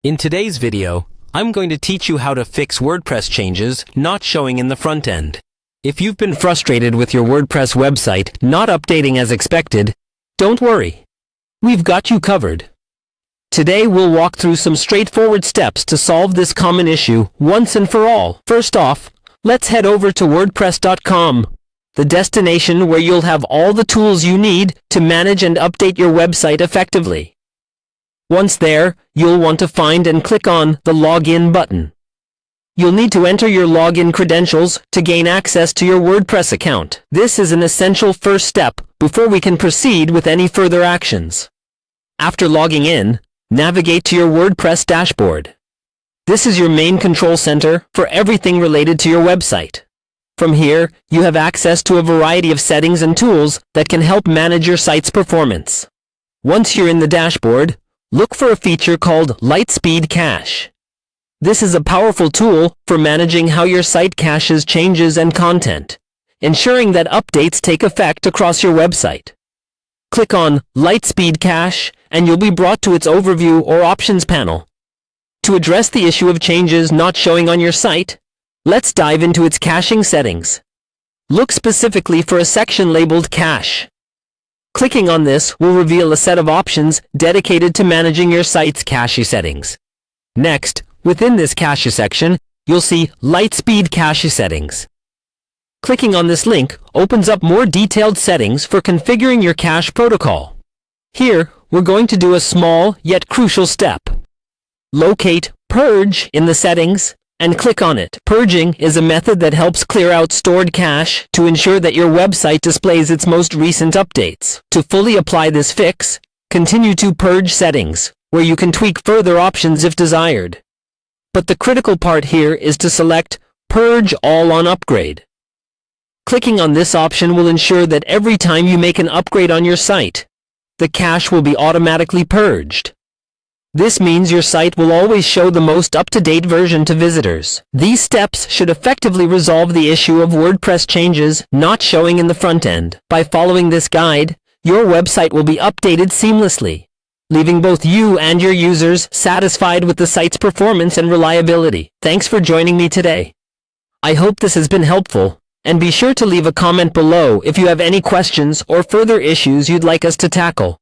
In today's video, I'm going to teach you how to fix WordPress changes not showing in the front end. If you've been frustrated with your WordPress website not updating as expected, don't worry. We've got you covered. Today we'll walk through some straightforward steps to solve this common issue once and for all. First off, let's head over to WordPress.com, the destination where you'll have all the tools you need to manage and update your website effectively. Once there, you'll want to find and click on the Login button. You'll need to enter your login credentials to gain access to your WordPress account. This is an essential first step before we can proceed with any further actions. After logging in, navigate to your WordPress dashboard. This is your main control center for everything related to your website. From here, you have access to a variety of settings and tools that can help manage your site's performance. Once you're in the dashboard, look for a feature called Lightspeed Cache. This is a powerful tool for managing how your site caches changes and content, ensuring that updates take effect across your website. Click on Lightspeed Cache and you'll be brought to its overview or options panel. To address the issue of changes not showing on your site, let's dive into its caching settings. Look specifically for a section labeled Cache. Clicking on this will reveal a set of options dedicated to managing your site's cache settings. Next, within this cache section, you'll see Lightspeed Cache Settings. Clicking on this link opens up more detailed settings for configuring your cache protocol. Here, we're going to do a small yet crucial step. Locate Purge in the settings and click on it. Purging is a method that helps clear out stored cache to ensure that your website displays its most recent updates. To fully apply this fix, continue to Purge Settings, where you can tweak further options if desired. But the critical part here is to select Purge All on Upgrade. Clicking on this option will ensure that every time you make an upgrade on your site, the cache will be automatically purged. This means your site will always show the most up-to-date version to visitors. These steps should effectively resolve the issue of WordPress changes not showing in the front end. By following this guide, your website will be updated seamlessly, leaving both you and your users satisfied with the site's performance and reliability. Thanks for joining me today. I hope this has been helpful, and be sure to leave a comment below if you have any questions or further issues you'd like us to tackle.